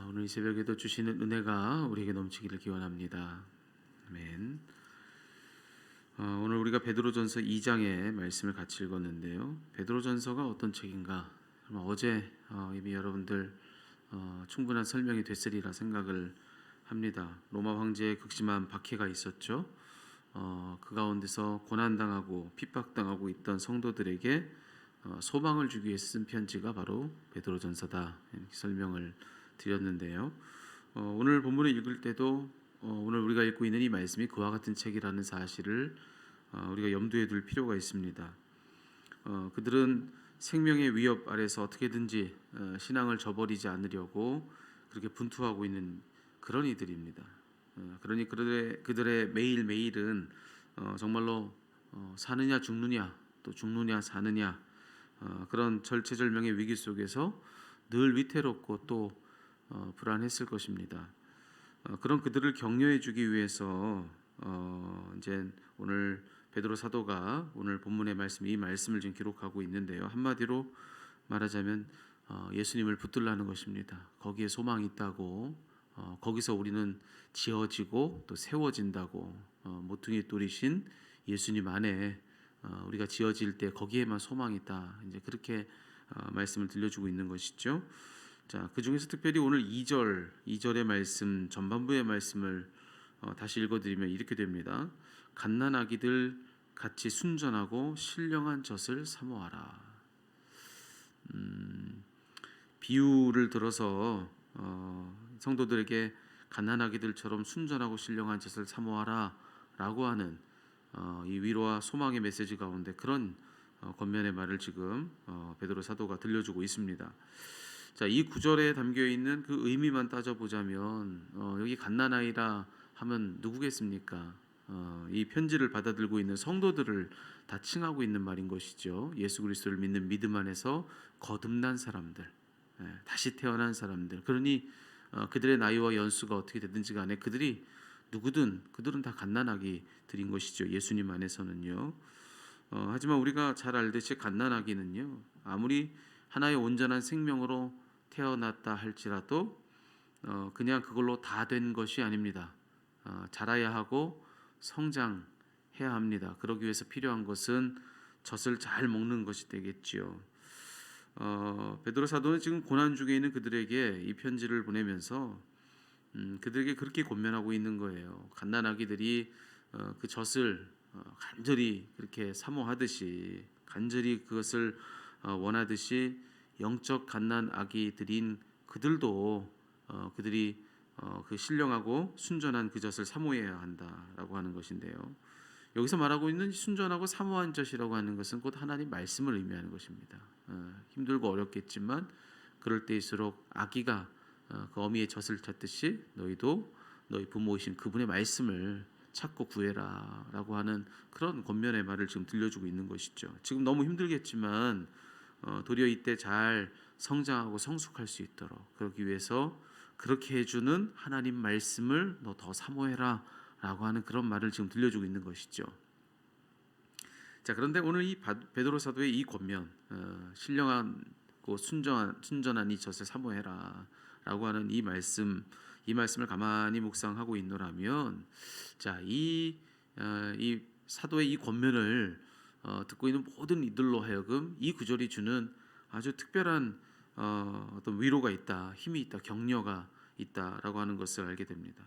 오늘 이 새벽에도 주시는 은혜가 우리에게 넘치기를 기원합니다. 아멘. 오늘 우리가 베드로전서 2장의 말씀을 같이 읽었는데요. 베드로전서가 어떤 책인가? 어제 이미 여러분들 충분한 설명이 됐으리라 생각을 합니다. 로마 황제의 극심한 박해가 있었죠. 그 가운데서 고난당하고 핍박당하고 있던 성도들에게 소망을 주기 위해서 쓴 편지가 바로 베드로전서다, 이렇게 설명을 드렸는데요. 오늘 본문을 읽을 때도 오늘 우리가 읽고 있는 이 말씀이 그와 같은 책이라는 사실을 우리가 염두에 둘 필요가 있습니다. 그들은 생명의 위협 아래서 어떻게든지 신앙을 저버리지 않으려고 그렇게 분투하고 있는 그런 이들입니다. 그러니 그들의 매일매일은 정말로 사느냐 죽느냐, 또 죽느냐 사느냐, 그런 절체절명의 위기 속에서 늘 위태롭고 또 불안했을 것입니다. 그런 그들을 격려해 주기 위해서 이제 오늘 베드로 사도가 오늘 본문의 말씀, 이 말씀을 지금 기록하고 있는데요. 한마디로 말하자면 예수님을 붙들라는 것입니다. 거기에 소망이 있다고, 거기서 우리는 지어지고 또 세워진다고, 모퉁이 돌이신 예수님 안에 우리가 지어질 때 거기에만 소망이 있다. 이제 그렇게 말씀을 들려주고 있는 것이죠. 자, 그 중에서 특별히 오늘 2절의 말씀, 전반부의 말씀을 다시 읽어드리면 이렇게 됩니다. 갓난아기들 같이 순전하고 신령한 젖을 사모하라. 비유를 들어서 성도들에게 갓난아기들처럼 순전하고 신령한 젖을 사모하라 라고 하는 이 위로와 소망의 메시지 가운데 그런 권면의 말을 지금 베드로 사도가 들려주고 있습니다. 자, 이 구절에 담겨 있는 그 의미만 따져보자면 여기 갓난아이라 하면 누구겠습니까? 이 편지를 받아들고 있는 성도들을 다 칭하고 있는 말인 것이죠. 예수 그리스도를 믿는 믿음 안에서 거듭난 사람들, 다시 태어난 사람들. 그러니 그들의 나이와 연수가 어떻게 되든지 간에 그들은 다 갓난아기들인 것이죠. 예수님 안에서는요. 하지만 우리가 잘 알듯이 갓난아기는요, 아무리 하나의 온전한 생명으로 태어났다 할지라도 그냥 그걸로 다 된 것이 아닙니다. 자라야 하고 성장해야 합니다. 그러기 위해서 필요한 것은 젖을 잘 먹는 것이 되겠지요. 베드로 사도는 지금 고난 중에 있는 그들에게 이 편지를 보내면서 그들에게 그렇게 권면하고 있는 거예요. 갓난아기들이 그 젖을 간절히 그렇게 사모하듯이, 간절히 그것을 원하듯이 영적 갓난아기들인 그들도 그들이 그 신령하고 순전한 그 젖을 사모해야 한다라고 하는 것인데요. 여기서 말하고 있는 순전하고 사모한 젖이라고 하는 것은 곧 하나님 말씀을 의미하는 것입니다. 힘들고 어렵겠지만 그럴 때일수록 아기가 그 어미의 젖을 찾듯이 너희도 너희 부모이신 그분의 말씀을 찾고 구해라 라고 하는 그런 권면의 말을 지금 들려주고 있는 것이죠. 지금 너무 힘들겠지만 도리어 이때 잘 성장하고 성숙할 수 있도록, 그러기 위해서 그렇게 해주는 하나님 말씀을 너 더 사모해라 라고 하는 그런 말을 지금 들려주고 있는 것이죠. 자, 그런데 오늘 이 베드로 사도의 이 권면, 신령하고 순전한 이 젖을 사모해라 라고 하는 이 말씀을 가만히 묵상하고 있노라면, 자, 이 사도의 이 권면을 듣고 있는 모든 이들로 하여금 이 구절이 주는 아주 특별한 어떤 위로가 있다, 힘이 있다, 격려가 있다라고 하는 것을 알게 됩니다.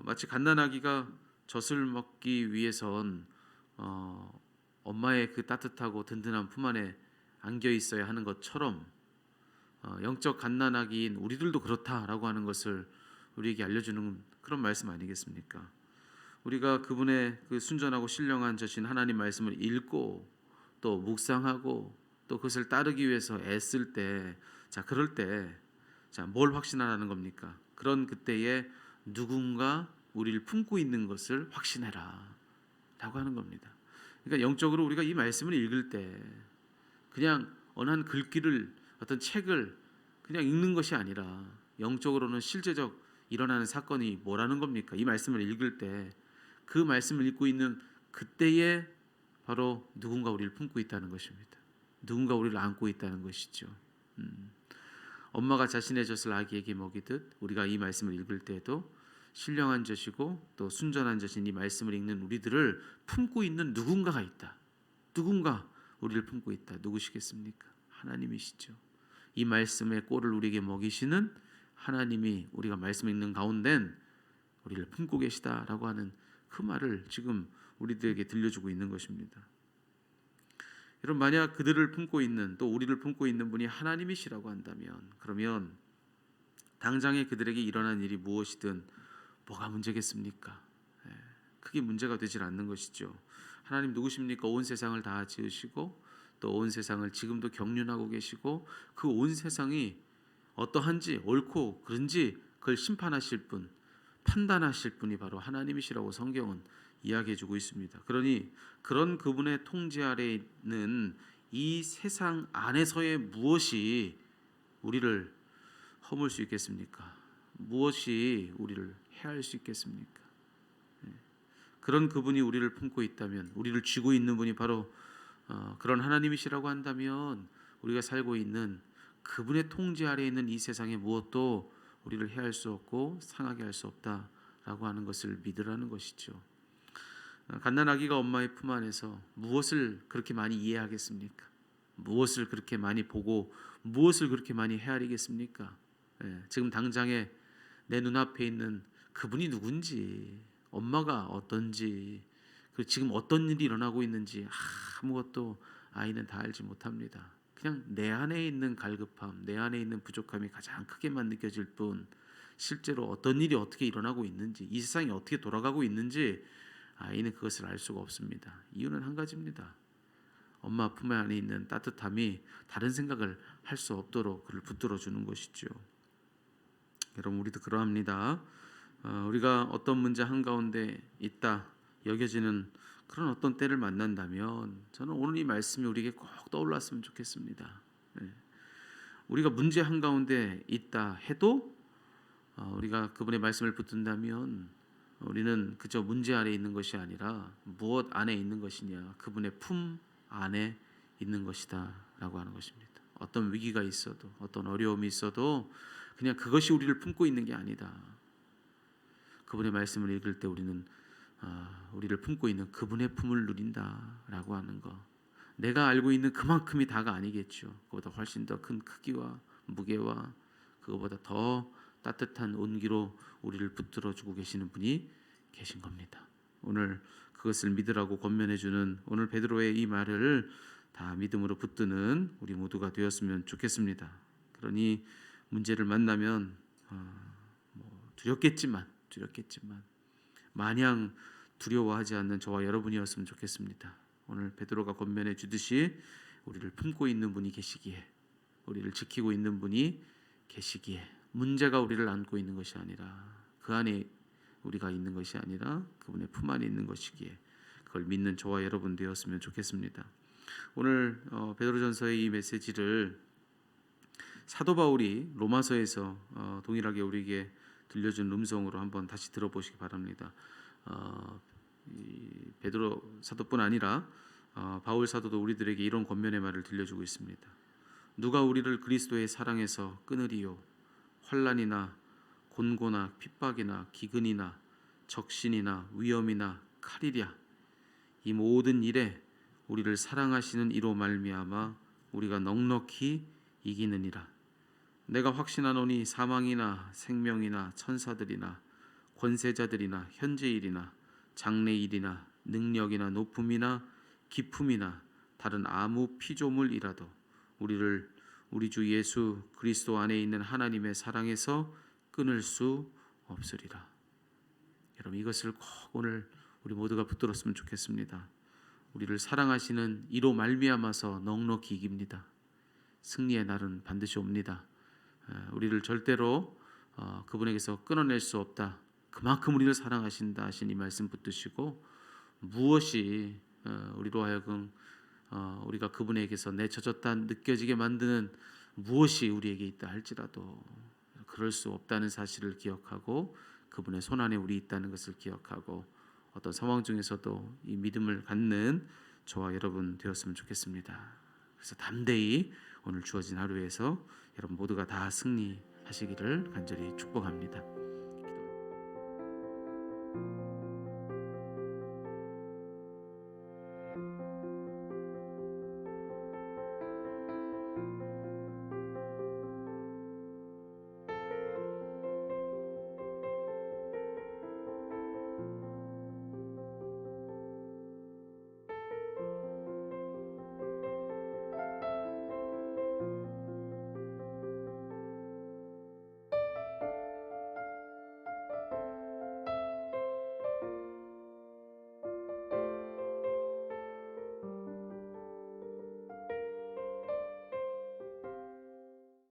마치 갓난아기가 젖을 먹기 위해선 엄마의 그 따뜻하고 든든한 품 안에 안겨 있어야 하는 것처럼 영적 갓난아기인 우리들도 그렇다라고 하는 것을 우리에게 알려주는 그런 말씀 아니겠습니까? 우리가 그분의 그 순전하고 신령한 젖인 하나님 말씀을 읽고 또 묵상하고 또 그것을 따르기 위해서 애쓸 때, 자, 그럴 때, 자, 뭘 확신하라는 겁니까? 그런 그때에 누군가 우리를 품고 있는 것을 확신해라 라고 하는 겁니다. 그러니까 영적으로 우리가 이 말씀을 읽을 때 그냥 어느 한 글귀를, 어떤 책을 그냥 읽는 것이 아니라 영적으로는 실제적 일어나는 사건이 뭐라는 겁니까? 이 말씀을 읽을 때 그 말씀을 읽고 있는 그때에 바로 누군가 우리를 품고 있다는 것입니다. 누군가 우리를 안고 있다는 것이죠. 엄마가 자신의 젖을 아기에게 먹이듯 우리가 이 말씀을 읽을 때에도 신령한 젖이고 또 순전한 젖인 이 말씀을 읽는 우리들을 품고 있는 누군가가 있다. 누군가 우리를 품고 있다. 누구시겠습니까? 하나님이시죠. 이 말씀의 꼴을 우리에게 먹이시는 하나님이 우리가 말씀 읽는 가운데는 우리를 품고 계시다라고 하는 그 말을 지금 우리들에게 들려주고 있는 것입니다. 여러분, 만약 그들을 품고 있는 또 우리를 품고 있는 분이 하나님이시라고 한다면 그러면 당장에 그들에게 일어난 일이 무엇이든 뭐가 문제겠습니까? 크게 문제가 되질 않는 것이죠. 하나님 누구십니까? 온 세상을 다 지으시고 또 온 세상을 지금도 경륜하고 계시고 그 온 세상이 어떠한지 옳고 그른지 그걸 심판하실 분, 판단하실 분이 바로 하나님이시라고 성경은 이야기해주고 있습니다. 그러니 그런 그분의 통제 아래에 있는 이 세상 안에서의 무엇이 우리를 허물 수 있겠습니까? 무엇이 우리를 해할 수 있겠습니까? 그런 그분이 우리를 품고 있다면, 우리를 쥐고 있는 분이 바로 그런 하나님이시라고 한다면 우리가 살고 있는 그분의 통제 아래에 있는 이 세상의 무엇도 우리를 해할 수 없고 상하게 할 수 없다라고 하는 것을 믿으라는 것이죠. 갓난아기가 엄마의 품 안에서 무엇을 그렇게 많이 이해하겠습니까? 무엇을 그렇게 많이 보고 무엇을 그렇게 많이 헤아리겠습니까? 지금 당장에 내 눈앞에 있는 그분이 누군지, 엄마가 어떤지, 그리고 지금 어떤 일이 일어나고 있는지 아무것도 아이는 다 알지 못합니다. 그냥 내 안에 있는 갈급함, 내 안에 있는 부족함이 가장 크게만 느껴질 뿐 실제로 어떤 일이 어떻게 일어나고 있는지, 이 세상이 어떻게 돌아가고 있는지 아이는 그것을 알 수가 없습니다. 이유는 한 가지입니다. 엄마 품 안에 있는 따뜻함이 다른 생각을 할 수 없도록 그를 붙들어 주는 것이죠. 여러분, 우리도 그러합니다. 우리가 어떤 문제 한가운데 있다 여겨지는 그런 어떤 때를 만난다면 저는 오늘 이 말씀이 우리에게 꼭 떠올랐으면 좋겠습니다. 우리가 문제 한가운데 있다 해도 우리가 그분의 말씀을 붙든다면 우리는 그저 문제 안에 있는 것이 아니라 무엇 안에 있는 것이냐, 그분의 품 안에 있는 것이다 라고 하는 것입니다. 어떤 위기가 있어도 어떤 어려움이 있어도 그냥 그것이 우리를 품고 있는 게 아니다. 그분의 말씀을 읽을 때 우리는 우리를 품고 있는 그분의 품을 누린다라고 하는 것. 내가 알고 있는 그만큼이 다가 아니겠죠. 그보다 훨씬 더 큰 크기와 무게와 그거보다 더 따뜻한 온기로 우리를 붙들어주고 계시는 분이 계신 겁니다. 오늘 그것을 믿으라고 권면해주는 오늘 베드로의 이 말을 다 믿음으로 붙드는 우리 모두가 되었으면 좋겠습니다. 그러니 문제를 만나면 두렵겠지만 마냥 두려워하지 않는 저와 여러분이었으면 좋겠습니다. 오늘 베드로가 권면해 주듯이 우리를 품고 있는 분이 계시기에, 우리를 지키고 있는 분이 계시기에, 문제가 우리를 안고 있는 것이 아니라 그 안에 우리가 있는 것이 아니라 그분의 품 안에 있는 것이기에 그걸 믿는 저와 여러분 되었으면 좋겠습니다. 오늘 베드로전서의 이 메시지를 사도 바울이 로마서에서 동일하게 우리에게 들려준 음성으로 한번 다시 들어보시기 바랍니다. 이 베드로 사도뿐 아니라 바울 사도도 우리들에게 이런 권면의 말을 들려주고 있습니다. 누가 우리를 그리스도의 사랑에서 끊으리요? 환난이나 곤고나 핍박이나 기근이나 적신이나 위험이나 칼이랴. 이 모든 일에 우리를 사랑하시는 이로 말미암아 우리가 넉넉히 이기느니라. 내가 확신하노니 사망이나 생명이나 천사들이나 권세자들이나 현재일이나 장래일이나 능력이나 높음이나 기품이나 다른 아무 피조물이라도 우리를 우리 주 예수 그리스도 안에 있는 하나님의 사랑에서 끊을 수 없으리라. 여러분, 이것을 꼭 오늘 우리 모두가 붙들었으면 좋겠습니다. 우리를 사랑하시는 이로 말미암아서 넉넉히 이깁니다. 승리의 날은 반드시 옵니다. 우리를 절대로 그분에게서 끊어낼 수 없다. 그만큼 우리를 사랑하신다 하신 이 말씀 붙드시고 무엇이 우리로 하여금 우리가 그분에게서 내쳐졌다 느껴지게 만드는 무엇이 우리에게 있다 할지라도 그럴 수 없다는 사실을 기억하고 그분의 손안에 우리 있다는 것을 기억하고 어떤 상황 중에서도 이 믿음을 갖는 저와 여러분 되었으면 좋겠습니다. 그래서 담대히 오늘 주어진 하루에서 여러분 모두가 다 승리하시기를 간절히 축복합니다.